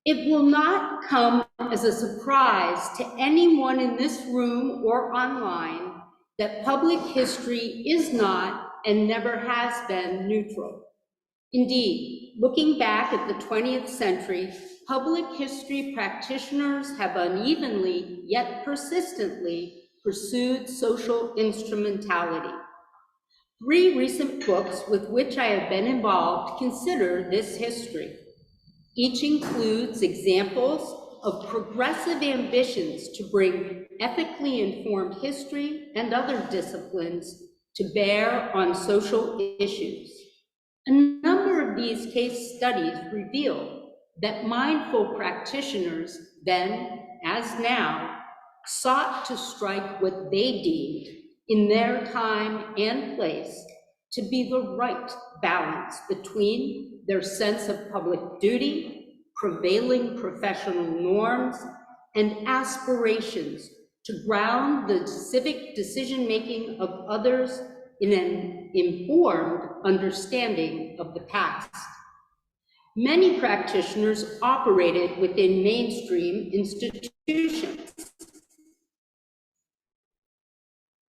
It will not come as a surprise to anyone in this room or online that public history is not and never has been neutral. Indeed, looking back at the 20th century, public history practitioners have unevenly yet persistently pursued social instrumentality. 3 recent books with which I have been involved consider this history. Each includes examples of progressive ambitions to bring ethically informed history and other disciplines to bear on social issues. A number of these case studies reveal that mindful practitioners then, as now, sought to strike what they deemed, in their time and place, to be the right balance between their sense of public duty, prevailing professional norms, and aspirations to ground the civic decision-making of others in an informed understanding of the past. Many practitioners operated within mainstream institutions.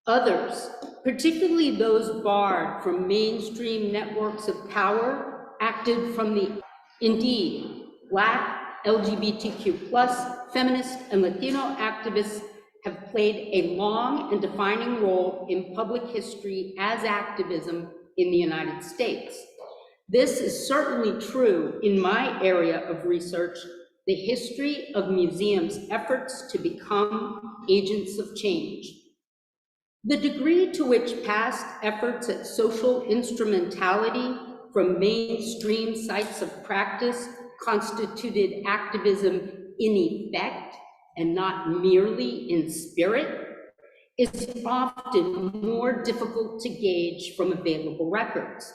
Others, particularly those barred from mainstream networks of power, acted from the indeed, Black, LGBTQ+, feminist, and Latino activists have played a long and defining role in public history as activism in the United States. This is certainly true in my area of research, the history of museums' efforts to become agents of change. The degree to which past efforts at social instrumentality from mainstream sites of practice constituted activism in effect and not merely in spirit is often more difficult to gauge from available records.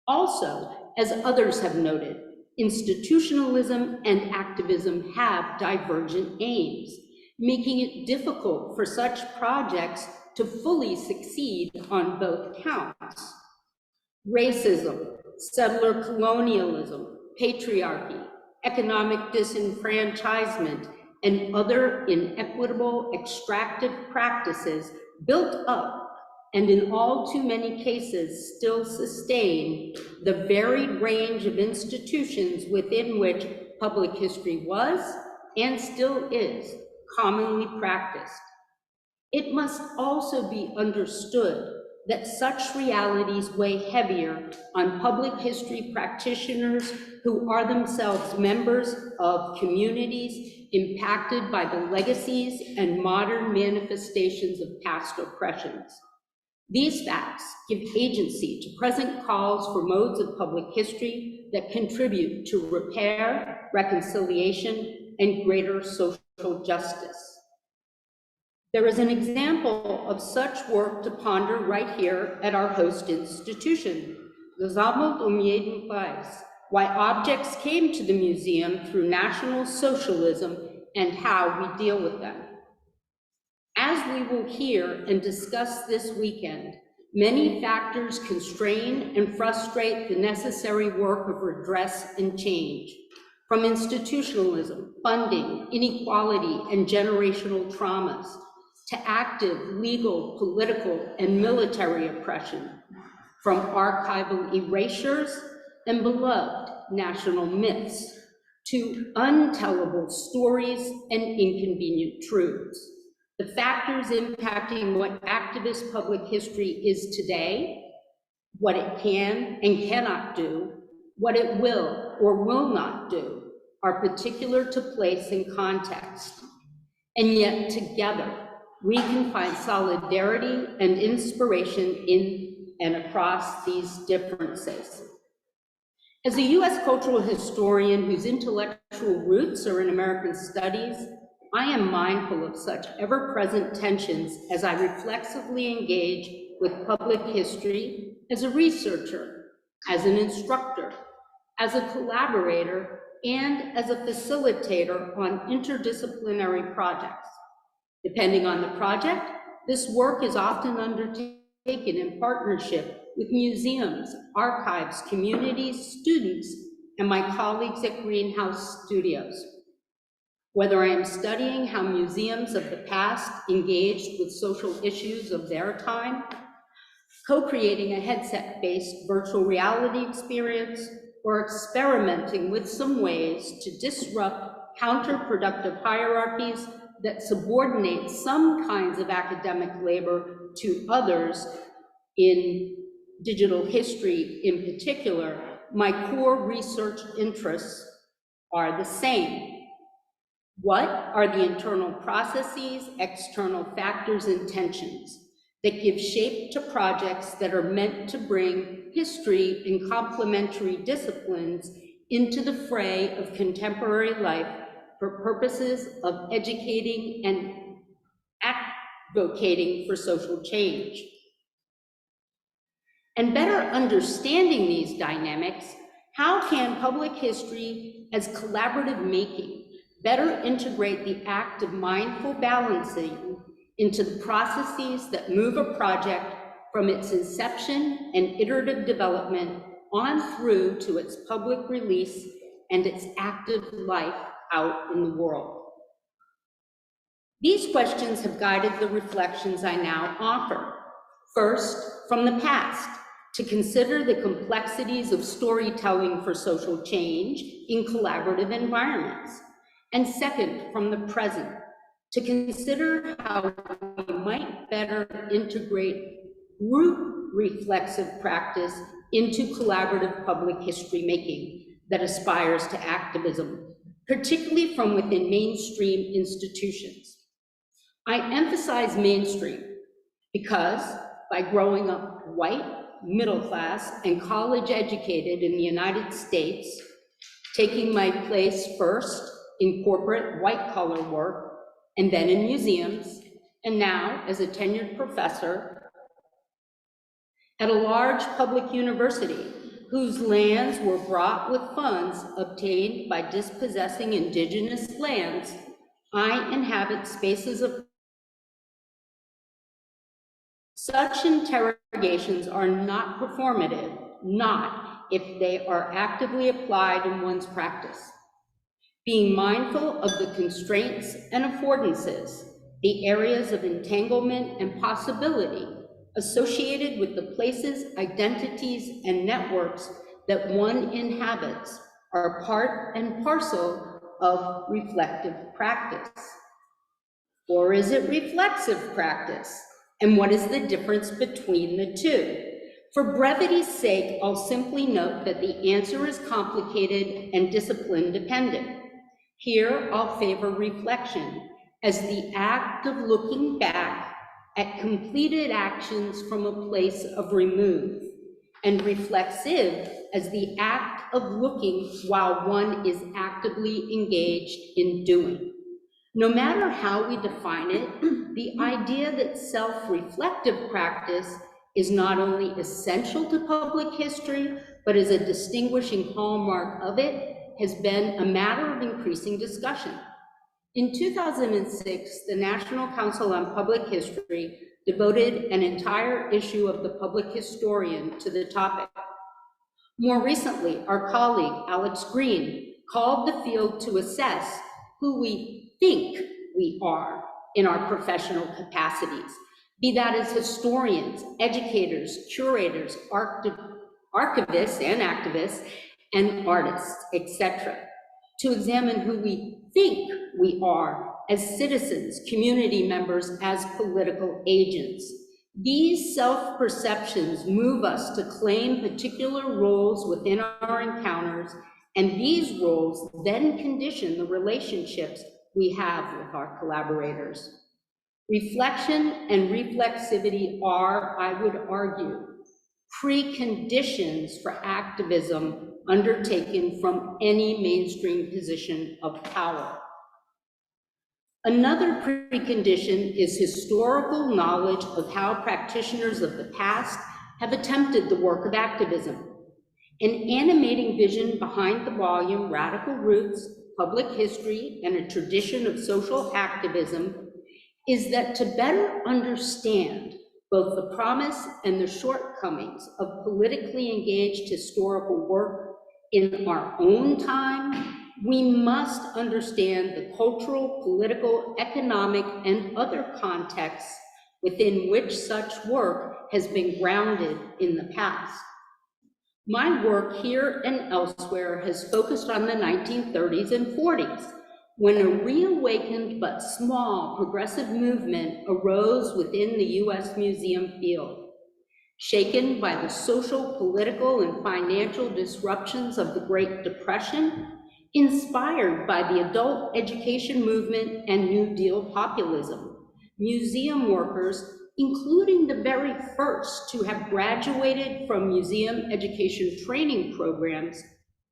Also, as others have noted, institutionalism and activism have divergent aims, making it difficult for such projects to fully succeed on both counts. Racism, settler colonialism, patriarchy, economic disenfranchisement, and other inequitable extractive practices built up and in all too many cases still sustain the varied range of institutions within which public history was and still is commonly practiced. It must also be understood that such realities weigh heavier on public history practitioners who are themselves members of communities impacted by the legacies and modern manifestations of past oppressions. These facts give agency to present calls for modes of public history that contribute to repair, reconciliation, and greater social justice. There is an example of such work to ponder right here at our host institution, L'Ensemble du País, why objects came to the museum through National Socialism and how we deal with them. As we will hear and discuss this weekend, many factors constrain and frustrate the necessary work of redress and change, from institutionalism, funding, inequality, and generational traumas, to active, legal, political, and military oppression, from archival erasures and beloved national myths, to untellable stories and inconvenient truths. The factors impacting what activist public history is today, what it can and cannot do, what it will or will not do, are particular to place and context. And yet together, we can find solidarity and inspiration in and across these differences. As a US cultural historian whose intellectual roots are in American studies, I am mindful of such ever-present tensions as I reflexively engage with public history as a researcher, as an instructor, as a collaborator, and as a facilitator on interdisciplinary projects. Depending on the project, this work is often undertaken in partnership with museums, archives, communities, students, and my colleagues at Greenhouse Studios. Whether I am studying how museums of the past engaged with social issues of their time, co-creating a headset-based virtual reality experience, or experimenting with some ways to disrupt counterproductive hierarchies that subordinate some kinds of academic labor to others, in digital history in particular, my core research interests are the same. What are the internal processes, external factors, and tensions that give shape to projects that are meant to bring history and complementary disciplines into the fray of contemporary life for purposes of educating and advocating for social change? And better understanding these dynamics, how can public history as collaborative making better integrate the act of mindful balancing into the processes that move a project from its inception and iterative development on through to its public release and its active life out in the world? These questions have guided the reflections I now offer. First, from the past, to consider the complexities of storytelling for social change in collaborative environments. And second, from the present, to consider how we might better integrate group reflexive practice into collaborative public history making that aspires to activism, particularly from within mainstream institutions. I emphasize mainstream because by growing up white, middle class, and college educated in the United States, taking my place first in corporate white-collar work, and then in museums, and now as a tenured professor at a large public university whose lands were bought with funds obtained by dispossessing indigenous lands, I inhabit spaces of such interrogations are not performative, not if they are actively applied in one's practice. Being mindful of the constraints and affordances, the areas of entanglement and possibility associated with the places, identities, and networks that one inhabits are part and parcel of reflective practice. Or is it reflexive practice? And what is the difference between the two? For brevity's sake, I'll simply note that the answer is complicated and discipline dependent. Here, I'll favor reflection as the act of looking back at completed actions from a place of remove, and reflexive as the act of looking while one is actively engaged in doing. No matter how we define it, the idea that self-reflective practice is not only essential to public history, but is a distinguishing hallmark of it, has been a matter of increasing discussion. In 2006, the National Council on Public History devoted an entire issue of the Public Historian to the topic. More recently, our colleague, Alex Green, called the field to assess who we think we are in our professional capacities, be that as historians, educators, curators, archivists and activists, and artists, etc., to examine who we think we are as citizens, community members, as political agents. These self-perceptions move us to claim particular roles within our encounters, and these roles then condition the relationships we have with our collaborators. Reflection and reflexivity are, I would argue, preconditions for activism undertaken from any mainstream position of power. Another precondition is historical knowledge of how practitioners of the past have attempted the work of activism. An animating vision behind the volume Radical Roots, Public History, and a Tradition of Social Activism is that to better understand both the promise and the shortcomings of politically engaged historical work in our own time, We must understand the cultural, political, economic, and other contexts within which such work has been grounded in the past. My work here and elsewhere has focused on the 1930s and 40s, when a reawakened but small progressive movement arose within the U.S. museum field. Shaken by the social, political, and financial disruptions of the Great Depression, inspired by the adult education movement and New Deal populism, museum workers, including the very first to have graduated from museum education training programs,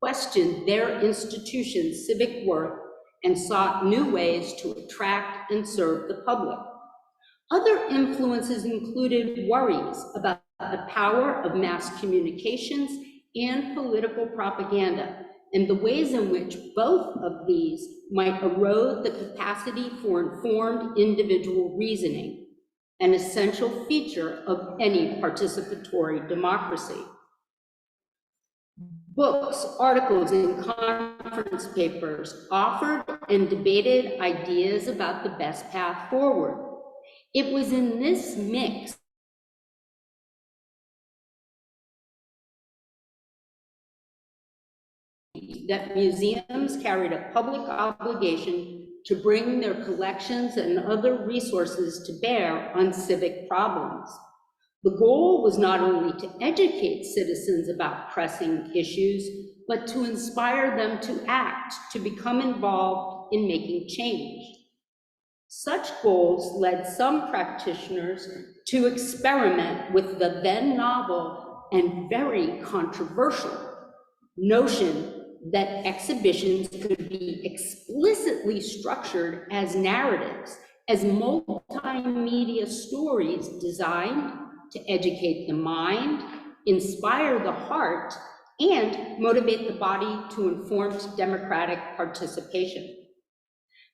questioned their institution's civic worth and sought new ways to attract and serve the public. Other influences included worries about the power of mass communications and political propaganda, and the ways in which both of these might erode the capacity for informed individual reasoning, an essential feature of any participatory democracy. Books, articles, and conference papers offered and debated ideas about the best path forward. It was in this mix that museums carried a public obligation to bring their collections and other resources to bear on civic problems. The goal was not only to educate citizens about pressing issues, but to inspire them to act, to become involved in making change. Such goals led some practitioners to experiment with the then novel and very controversial notion that exhibitions could be explicitly structured as narratives, as multimedia stories designed to educate the mind, inspire the heart, and motivate the body to informed democratic participation.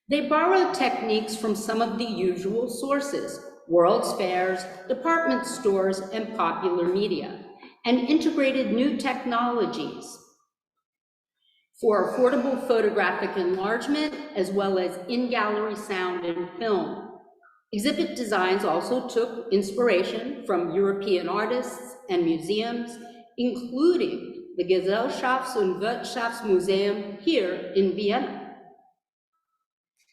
They borrowed techniques from some of the usual sources, World's Fairs, department stores, and popular media, and integrated new technologies for affordable photographic enlargement, as well as in-gallery sound and film. Exhibit designs also took inspiration from European artists and museums, including the Gesellschafts- und Wirtschaftsmuseum here in Vienna.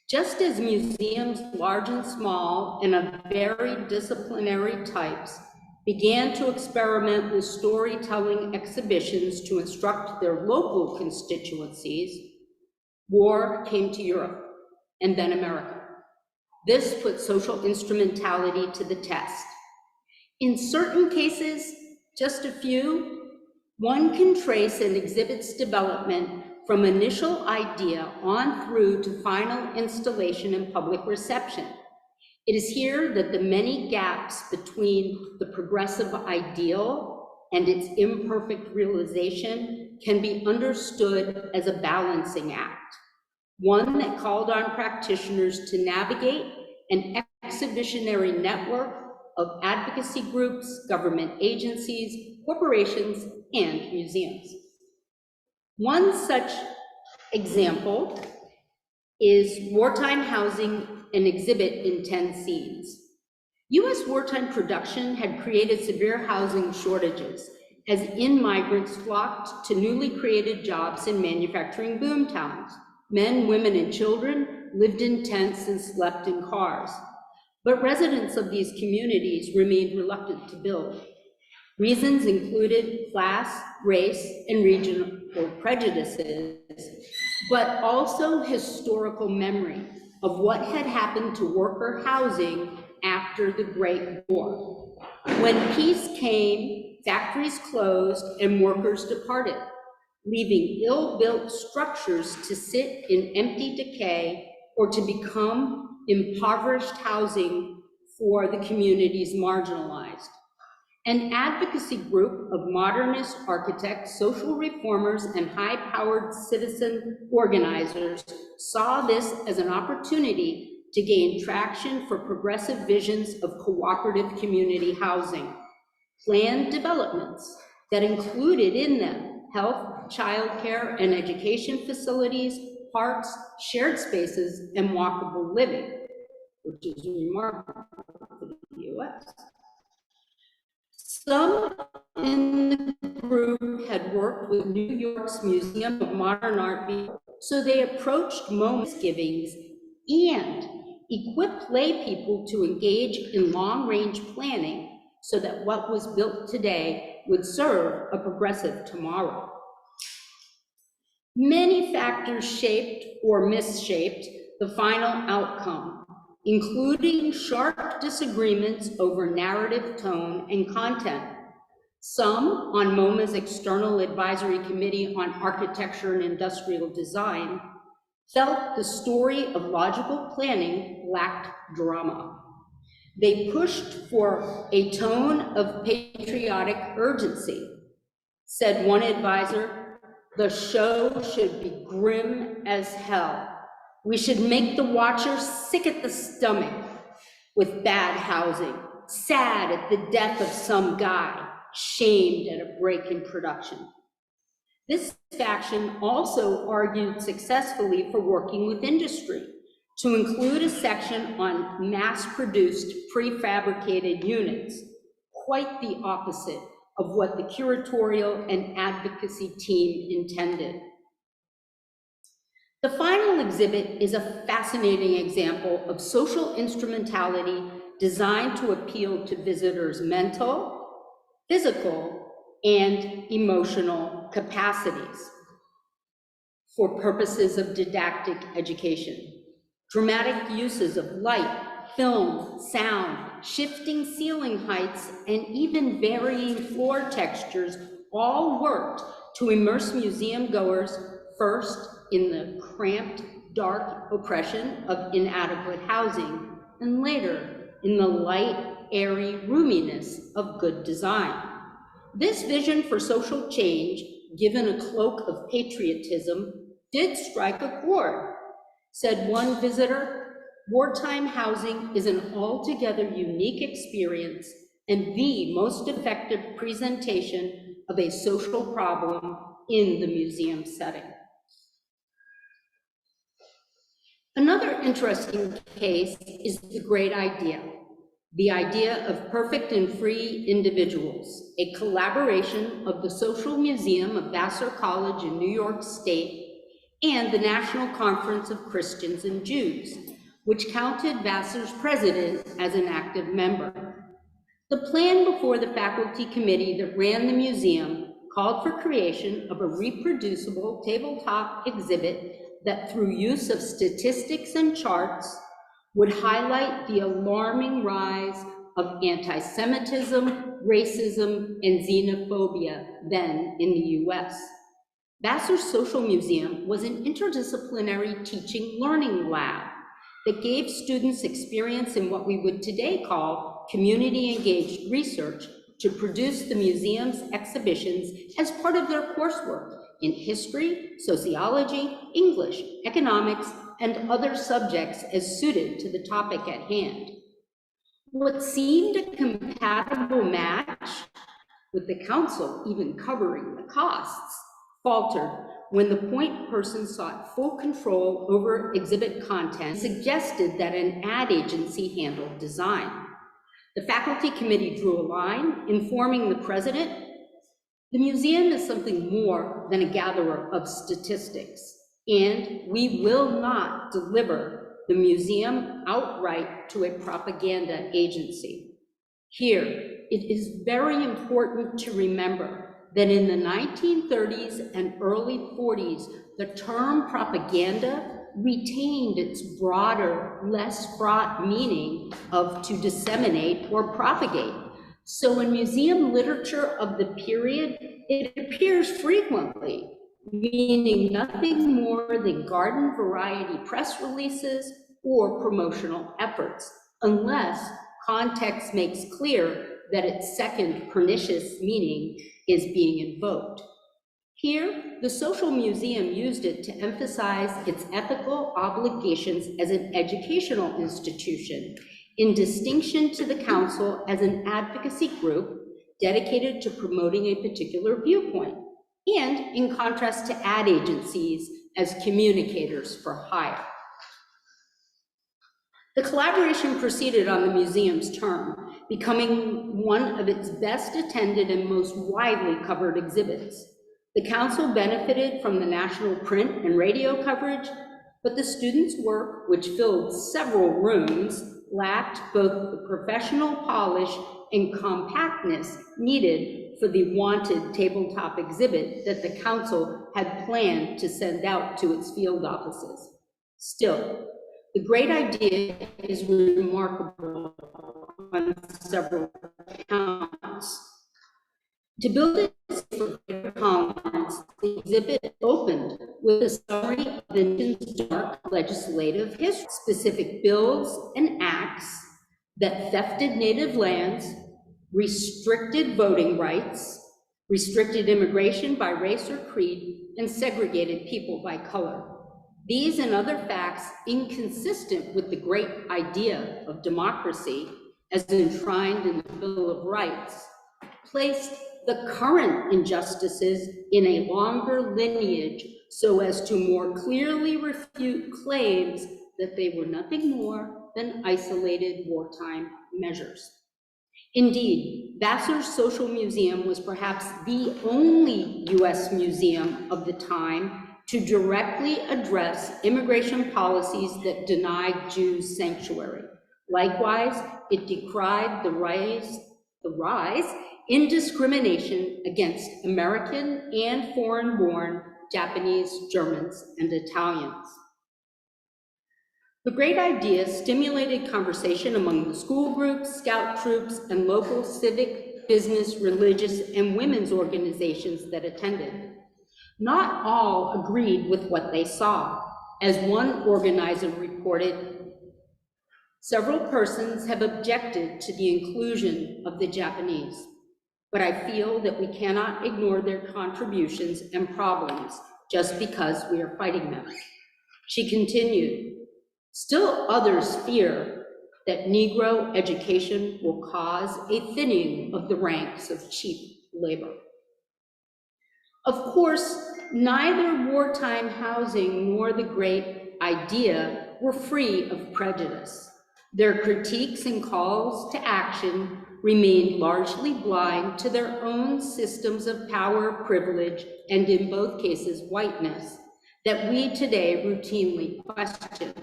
Just as museums, large and small, and of very disciplinary types, began to experiment with storytelling exhibitions to instruct their local constituencies, war came to Europe and then America. This put social instrumentality to the test. In certain cases, just a few, one can trace an exhibit's development from initial idea on through to final installation and public reception. It is here that the many gaps between the progressive ideal and its imperfect realization can be understood as a balancing act, one that called on practitioners to navigate an exhibitionary network of advocacy groups, government agencies, corporations, and museums. One such example is Wartime Housing, an exhibit in 10 scenes. US wartime production had created severe housing shortages as in-migrants flocked to newly created jobs in manufacturing boom towns. Men, women, and children lived in tents and slept in cars. But residents of these communities remained reluctant to build. Reasons included class, race, and regional prejudices, but also historical memory of what had happened to worker housing after the Great War. When peace came, factories closed and workers departed, leaving ill-built structures to sit in empty decay or to become impoverished housing for the communities marginalized. An advocacy group of modernist architects, social reformers, and high-powered citizen organizers saw this as an opportunity to gain traction for progressive visions of cooperative community housing. Planned developments that included in them health, childcare and education facilities, parks, shared spaces, and walkable living, which is remarkable for the US. Some in the group had worked with New York's Museum of Modern Art before, so they approached moments givings and equipped lay people to engage in long-range planning so that what was built today would serve a progressive tomorrow. Many factors shaped or misshaped the final outcome, including sharp disagreements over narrative tone and content. Some on MoMA's External Advisory Committee on Architecture and Industrial Design felt the story of logical planning lacked drama. They pushed for a tone of patriotic urgency. Said one advisor, "The show should be grim as hell. We should make the watcher sick at the stomach with bad housing, sad at the death of some guy, shamed at a break in production." This faction also argued successfully for working with industry to include a section on mass-produced prefabricated units, quite the opposite of what the curatorial and advocacy team intended. The final exhibit is a fascinating example of social instrumentality designed to appeal to visitors' mental, physical, and emotional capacities for purposes of didactic education. Dramatic uses of light, film, sound, shifting ceiling heights, and even varying floor textures all worked to immerse museum goers first in the cramped, dark oppression of inadequate housing, and later in the light, airy roominess of good design. This vision for social change, given a cloak of patriotism, did strike a chord. Said one visitor, "Wartime housing is an altogether unique experience and the most effective presentation of a social problem in the museum setting." Another interesting case is the great idea, the idea of perfect and free individuals, a collaboration of the Social Museum of Vassar College in New York State and the National Conference of Christians and Jews, which counted Vassar's president as an active member. The plan before the faculty committee that ran the museum called for creation of a reproducible tabletop exhibit that, through use of statistics and charts, would highlight the alarming rise of anti-Semitism, racism, and xenophobia then in the US. Vassar's Social Museum was an interdisciplinary teaching learning lab that gave students experience in what we would today call community-engaged research to produce the museum's exhibitions as part of their coursework in history, sociology, English, economics, and other subjects as suited to the topic at hand. What seemed a compatible match, with the council even covering the costs, faltered when the point person sought full control over exhibit content and suggested that an ad agency handle design. The faculty committee drew a line, informing the president, "The museum is something more than a gatherer of statistics, and we will not deliver the museum outright to a propaganda agency." Here, it is very important to remember that in the 1930s and early 40s, the term propaganda retained its broader, less fraught meaning of to disseminate or propagate. So in museum literature of the period, it appears frequently, meaning nothing more than garden variety press releases or promotional efforts, unless context makes clear that its second pernicious meaning is being invoked. Here, the Social Museum used it to emphasize its ethical obligations as an educational institution, in distinction to the council as an advocacy group dedicated to promoting a particular viewpoint. and in contrast to ad agencies as communicators for hire. The collaboration proceeded on the museum's term, becoming one of its best attended and most widely covered exhibits. The council benefited from the national print and radio coverage, but the students' work, which filled several rooms, lacked both the professional polish and compactness needed for the wanted tabletop exhibit that the council had planned to send out to its field offices. Still, the great idea is remarkable on several counts. To build it for greater Collins, the exhibit opened with a summary of the nation's dark legislative history, specific bills and acts that thefted native lands, restricted voting rights, restricted immigration by race or creed, and segregated people by color. These and other facts, inconsistent with the great idea of democracy as enshrined in the Bill of Rights, placed the current injustices in a longer lineage so as to more clearly refute claims that they were nothing more than isolated wartime measures. Indeed, Vassar's Social Museum was perhaps the only US museum of the time to directly address immigration policies that denied Jews sanctuary. Likewise, it decried the rise in discrimination against American and foreign-born Japanese, Germans, and Italians. The great idea stimulated conversation among the school groups, scout troops, and local civic, business, religious, and women's organizations that attended. Not all agreed with what they saw. As one organizer reported, several persons have objected to the inclusion of the Japanese, but I feel that we cannot ignore their contributions and problems just because we are fighting them. She continued, still others fear that Negro education will cause a thinning of the ranks of cheap labor. Of course, neither wartime housing nor the great idea were free of prejudice. Their critiques and calls to action remained largely blind to their own systems of power, privilege, and in both cases, whiteness, that we today routinely question.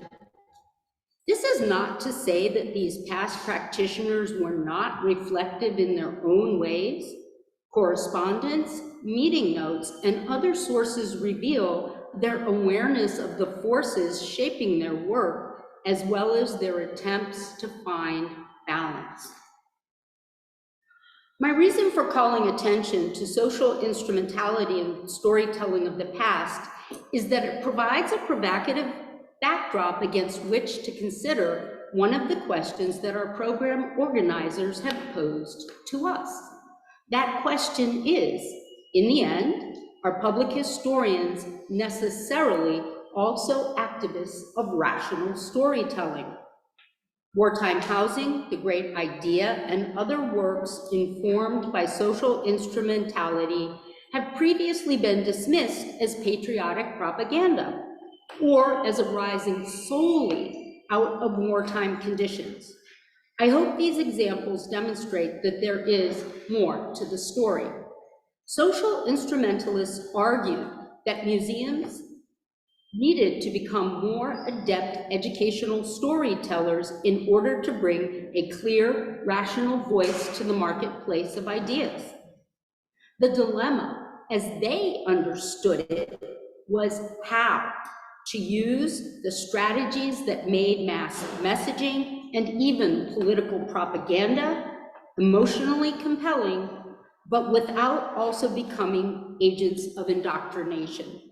This is not to say that these past practitioners were not reflective in their own ways. Correspondence, meeting notes, and other sources reveal their awareness of the forces shaping their work, as well as their attempts to find balance. My reason for calling attention to social instrumentality and storytelling of the past is that it provides a provocative backdrop against which to consider one of the questions that our program organizers have posed to us. That question is, in the end, are public historians necessarily also activists of rational storytelling? Wartime Housing, The Great Idea, and other works informed by social instrumentality have previously been dismissed as patriotic propaganda or as arising solely out of wartime conditions. I hope these examples demonstrate that there is more to the story. Social instrumentalists argued that museums needed to become more adept educational storytellers in order to bring a clear, rational voice to the marketplace of ideas. The dilemma, as they understood it, was how to use the strategies that made mass messaging and even political propaganda emotionally compelling, but without also becoming agents of indoctrination.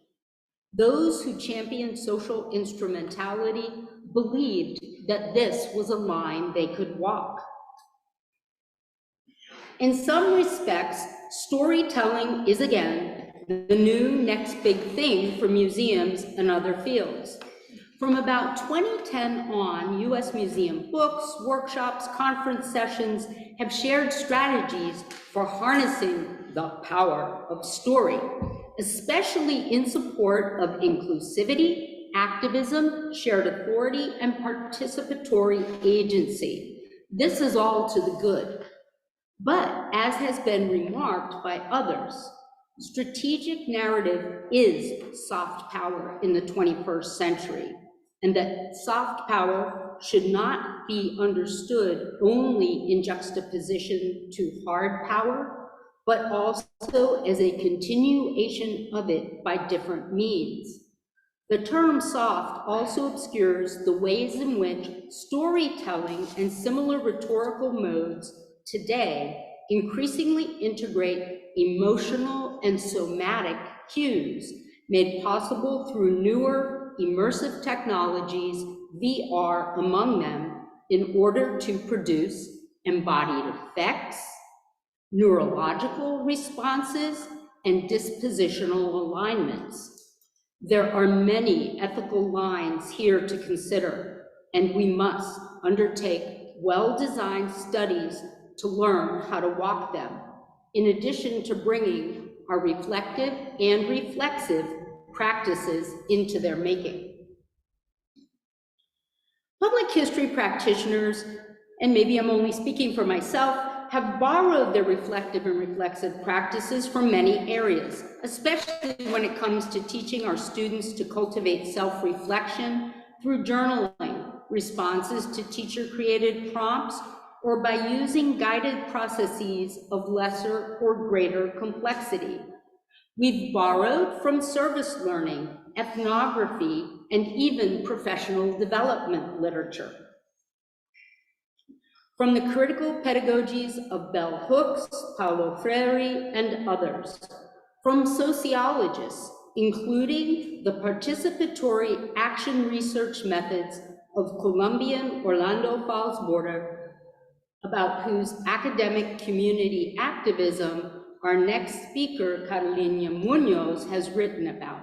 Those who championed social instrumentality believed that this was a line they could walk. In some respects, storytelling is again the new next big thing for museums and other fields. From about 2010 on, U.S. Museum books, workshops, conference sessions have shared strategies for harnessing the power of story, especially in support of inclusivity, activism, shared authority, and participatory agency. This is all to the good. But as has been remarked by others, strategic narrative is soft power in the 21st century, and that soft power should not be understood only in juxtaposition to hard power, but also as a continuation of it by different means. The term soft also obscures the ways in which storytelling and similar rhetorical modes today increasingly integrate emotional and somatic cues made possible through newer immersive technologies, VR among them, in order to produce embodied effects, neurological responses, and dispositional alignments. There are many ethical lines here to consider, and we must undertake well-designed studies to learn how to walk them, in addition to bringing our reflective and reflexive practices into their making. Public history practitioners, and maybe I'm only speaking for myself, have borrowed their reflective and reflexive practices from many areas, especially when it comes to teaching our students to cultivate self-reflection through journaling, responses to teacher-created prompts, or by using guided processes of lesser or greater complexity. We've borrowed from service learning, ethnography, and even professional development literature. From the critical pedagogies of Bell Hooks, Paulo Freire, and others. From sociologists, including the participatory action research methods of Colombian Orlando Falls-Borda, about whose academic community activism our next speaker, Carolina Munoz, has written about.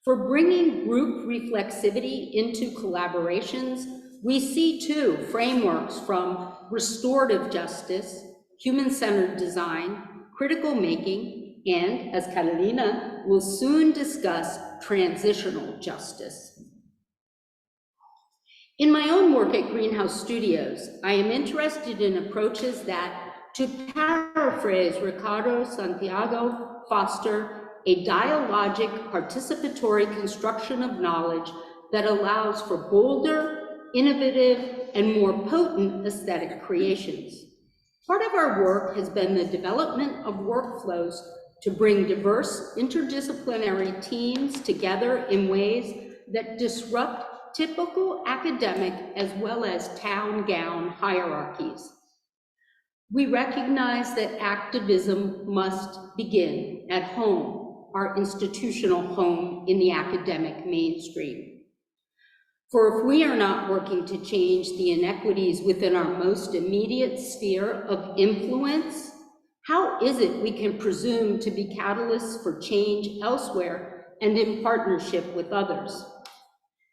For bringing group reflexivity into collaborations, we see too frameworks from restorative justice, human-centered design, critical making, and, as Carolina will soon discuss, transitional justice. In my own work at Greenhouse Studios, I am interested in approaches that, to paraphrase Ricardo Santiago, foster a dialogic, participatory construction of knowledge that allows for bolder, innovative, and more potent aesthetic creations. Part of our work has been the development of workflows to bring diverse interdisciplinary teams together in ways that disrupt typical academic as well as town-gown hierarchies. We recognize that activism must begin at home, our institutional home in the academic mainstream. For if we are not working to change the inequities within our most immediate sphere of influence, how is it we can presume to be catalysts for change elsewhere and in partnership with others?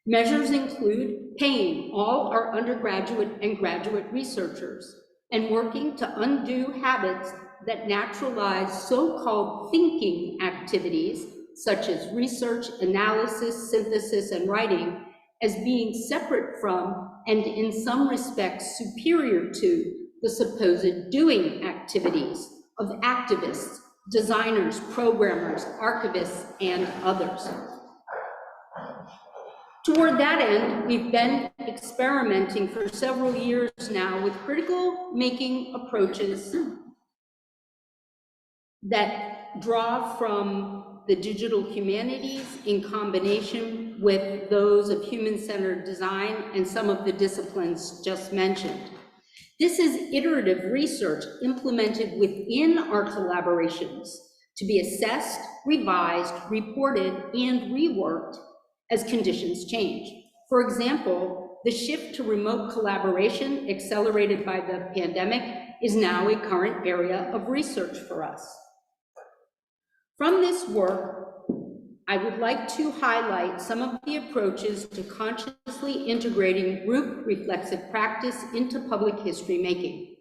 Measures include paying all our undergraduate and graduate researchers and working to undo habits that naturalize so-called thinking activities, such as research, analysis, synthesis, and writing, as being separate from and in some respects superior to the supposed doing activities of activists, designers, programmers, archivists, and others. Toward that end, we've been experimenting for several years now with critical making approaches that draw from the digital humanities in combination with those of human-centered design and some of the disciplines just mentioned. This is iterative research implemented within our collaborations to be assessed, revised, reported, and reworked as conditions change. For example, the shift to remote collaboration accelerated by the pandemic is now a current area of research for us. From this work, I would like to highlight some of the approaches to consciously integrating group reflexive practice into public history making.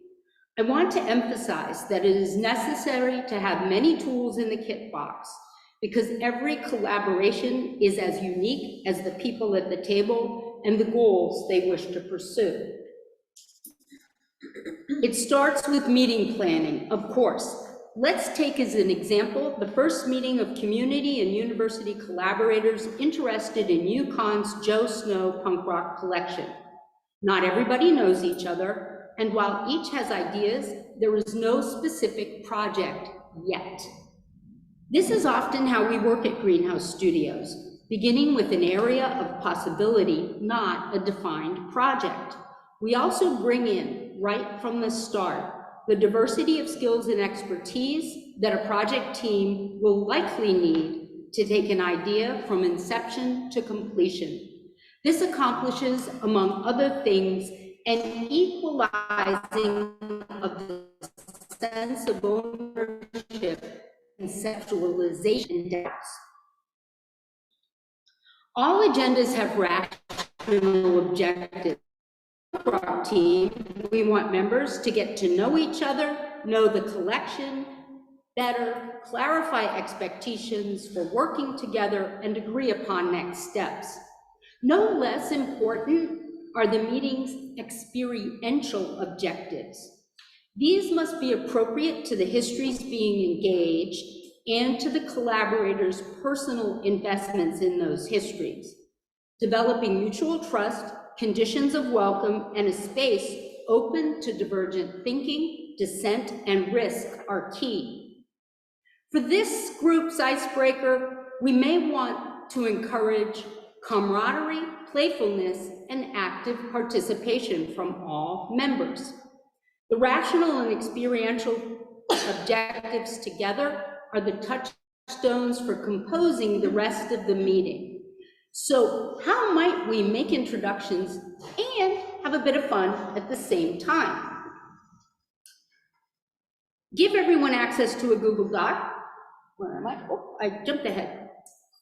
I want to emphasize that it is necessary to have many tools in the kit box because every collaboration is as unique as the people at the table and the goals they wish to pursue. It starts with meeting planning, of course. Let's take as an example the first meeting of community and university collaborators interested in UConn's Joe Snow punk rock collection. Not everybody knows each other, and while each has ideas, there is no specific project yet. This is often how we work at Greenhouse Studios, beginning with an area of possibility, not a defined project. We also bring in, right from the start, the diversity of skills and expertise that a project team will likely need to take an idea from inception to completion. This accomplishes, among other things, an equalizing of the sense of ownership, conceptualization, and doubts. All agendas have rational objectives. For our team, we want members to get to know each other, know the collection better, clarify expectations for working together, and agree upon next steps. No less important are the meeting's experiential objectives. These must be appropriate to the histories being engaged and to the collaborators' personal investments in those histories. Developing mutual trust, conditions of welcome, and a space open to divergent thinking, dissent, and risk are key. For this group's icebreaker, we may want to encourage camaraderie, playfulness, and active participation from all members. The rational and experiential objectives together are the touchstones for composing the rest of the meeting. So how might we make introductions and have a bit of fun at the same time? Give everyone access to a Google Doc. Where am I? Oh, I jumped ahead.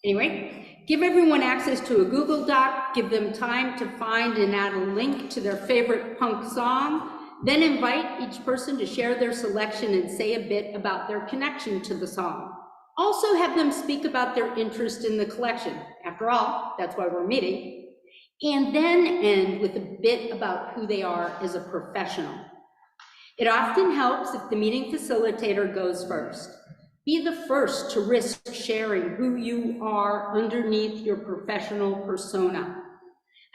Anyway, give everyone access to a Google Doc, give them time to find and add a link to their favorite punk song, then invite each person to share their selection and say a bit about their connection to the song. Also have them speak about their interest in the collection. After all, that's why we're meeting. And then end with a bit about who they are as a professional. It often helps if the meeting facilitator goes first. Be the first to risk sharing who you are underneath your professional persona.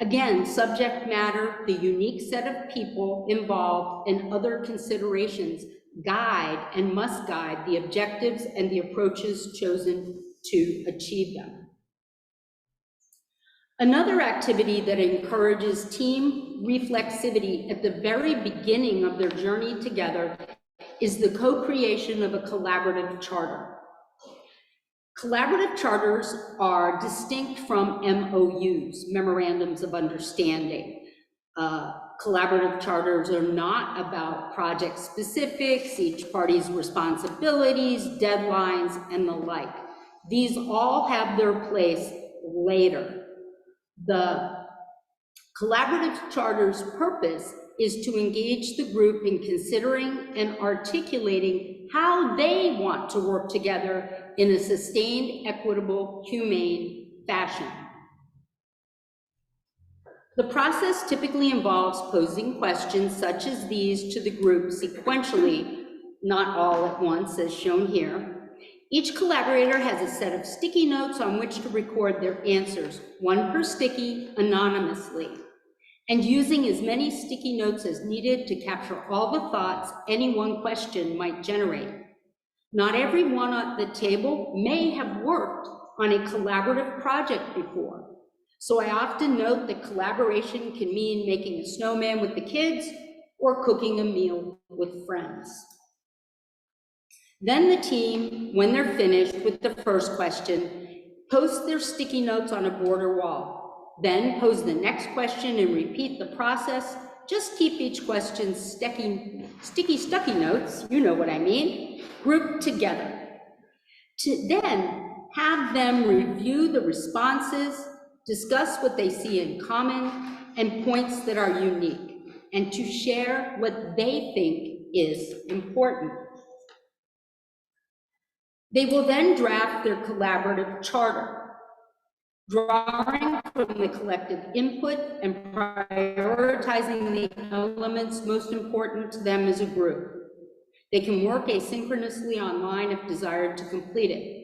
Again, subject matter, the unique set of people involved, and other considerations guide and must guide the objectives and the approaches chosen to achieve them. Another activity that encourages team reflexivity at the very beginning of their journey together is the co-creation of a collaborative charter. Collaborative charters are distinct from MOUs, Memorandums of Understanding. Collaborative charters are not about project specifics, each party's responsibilities, deadlines, and the like. These all have their place later. The collaborative charter's purpose is to engage the group in considering and articulating how they want to work together in a sustained, equitable, humane fashion. The process typically involves posing questions such as these to the group sequentially, not all at once as shown here. Each collaborator has a set of sticky notes on which to record their answers, one per sticky, anonymously, and using as many sticky notes as needed to capture all the thoughts any one question might generate. Not everyone at the table may have worked on a collaborative project before. So I often note that collaboration can mean making a snowman with the kids or cooking a meal with friends. Then the team, when they're finished with the first question, post their sticky notes on a border wall. Then pose the next question and repeat the process. Just keep each question's sticky notes, you know what I mean, grouped together. To then Have them review the responses, discuss what they see in common and points that are unique, and to share what they think is important. They will then draft their collaborative charter, drawing from the collective input and prioritizing the elements most important to them as a group. They can work asynchronously online if desired to complete it.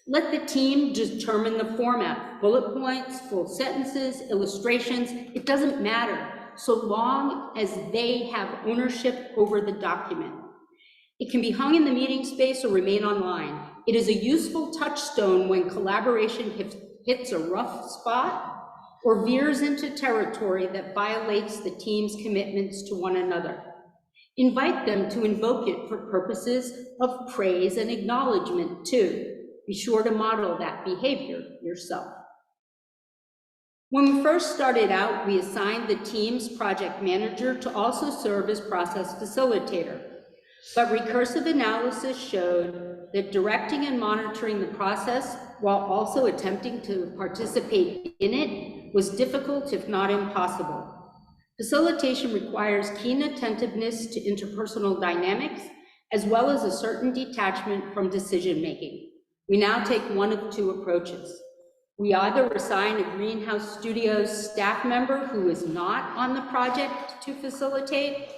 Let the team determine the format, bullet points, full sentences, illustrations, it doesn't matter, so long as they have ownership over the document. It can be hung in the meeting space or remain online. It is a useful touchstone when collaboration hits a rough spot or veers into territory that violates the team's commitments to one another. Invite them to invoke it for purposes of praise and acknowledgement too. Be sure to model that behavior yourself. When we first started out, we assigned the team's project manager to also serve as process facilitator. But recursive analysis showed that directing and monitoring the process while also attempting to participate in it was difficult, if not impossible. Facilitation requires keen attentiveness to interpersonal dynamics, as well as a certain detachment from decision-making. We now take one of two approaches. We either assign a Greenhouse Studios staff member who is not on the project to facilitate,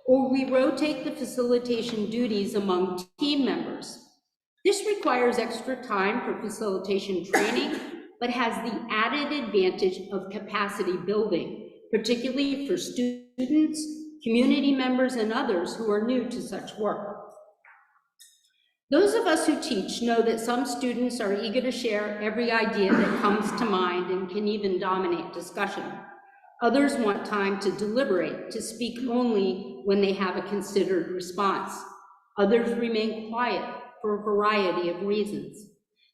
or we rotate the facilitation duties among team members. This requires extra time for facilitation training, but has the added advantage of capacity building, particularly for students, community members, and others who are new to such work. Those of us who teach know that some students are eager to share every idea that comes to mind and can even dominate discussion. Others want time to deliberate, to speak only when they have a considered response. Others remain quiet for a variety of reasons.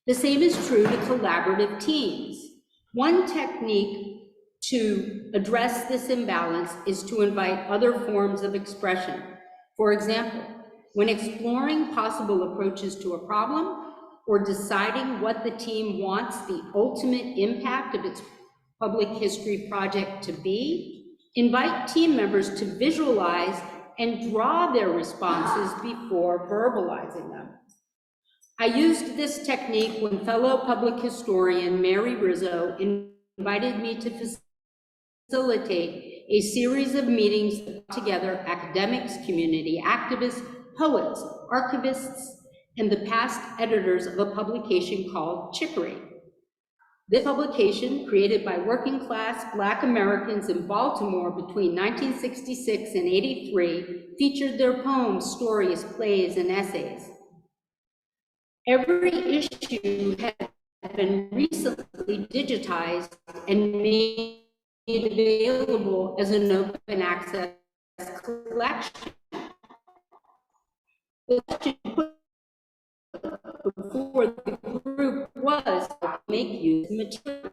The same is true to collaborative teams. One technique to address this imbalance is to invite other forms of expression. For example, when exploring possible approaches to a problem or deciding what the team wants the ultimate impact of its public history project to be, invite team members to visualize and draw their responses before verbalizing them. I used this technique when fellow public historian Mary Rizzo invited me to facilitate a series of meetings that brought together academics, community activists, poets, archivists, and the past editors of a publication called Chicory. This publication, created by working class Black Americans in Baltimore between 1966 and 83, featured their poems, stories, plays, and essays. Every issue had been recently digitized and made available as an open access collection. The question put before the group was to make use of material.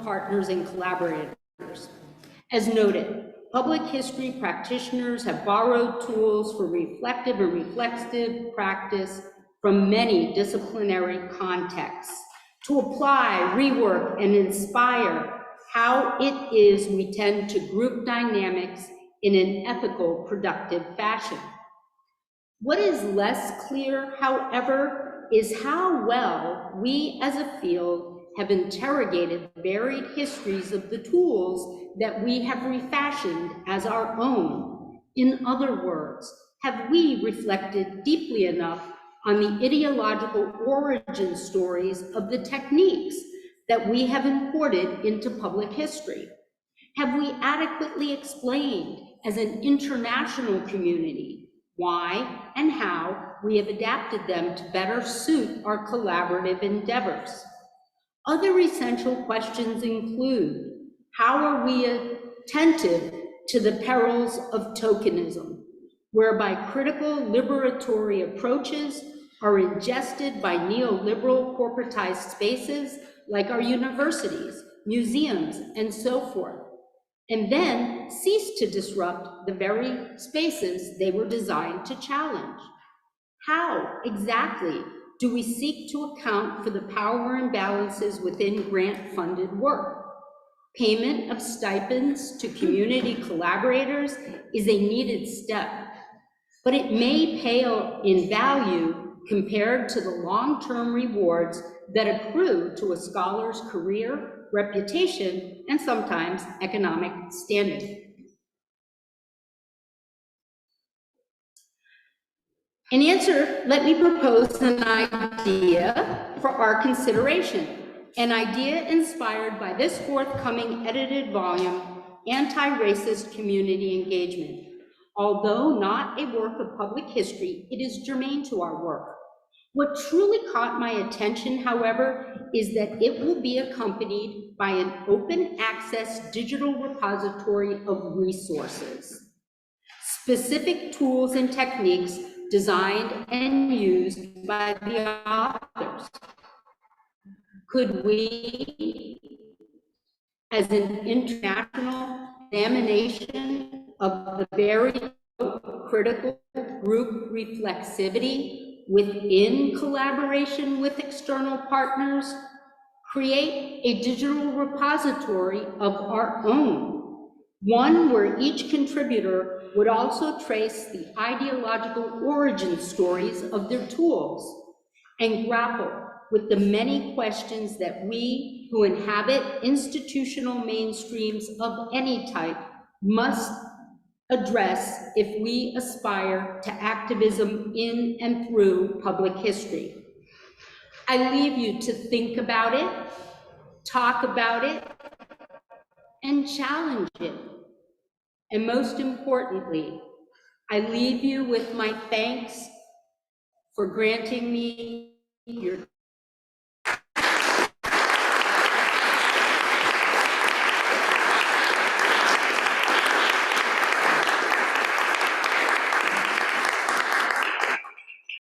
partners and collaborators. As noted, public history practitioners have borrowed tools for reflective and reflexive practice from many disciplinary contexts to apply, rework, and inspire how it is we tend to group dynamics in an ethical, productive fashion. What is less clear, however, is how well we as a field have interrogated varied histories of the tools that we have refashioned as our own. In other words, have we reflected deeply enough on the ideological origin stories of the techniques that we have imported into public history? Have we adequately explained as an international community why and how we have adapted them to better suit our collaborative endeavors? Other essential questions include, how are we attentive to the perils of tokenism, whereby critical liberatory approaches are ingested by neoliberal corporatized spaces like our universities, museums, and so forth, and then cease to disrupt the very spaces they were designed to challenge? How exactly do we seek to account for the power imbalances within grant-funded work? Payment of stipends to community collaborators is a needed step, but it may pale in value compared to the long-term rewards that accrue to a scholar's career, reputation, and sometimes economic standing. In answer, let me propose an idea for our consideration, an idea inspired by this forthcoming edited volume, Anti-Racist Community Engagement. Although not a work of public history, it is germane to our work. What truly caught my attention, however, is that it will be accompanied by an open access digital repository of resources, specific tools and techniques designed and used by the authors. Could we, as an international examination of the very critical group reflexivity within collaboration with external partners, create a digital repository of our own, one where each contributor would also trace the ideological origin stories of their tools and grapple with the many questions that we who inhabit institutional mainstreams of any type must address if we aspire to activism in and through public history. I leave you to think about it, talk about it, and challenge it. And most importantly, I leave you with my thanks for granting me your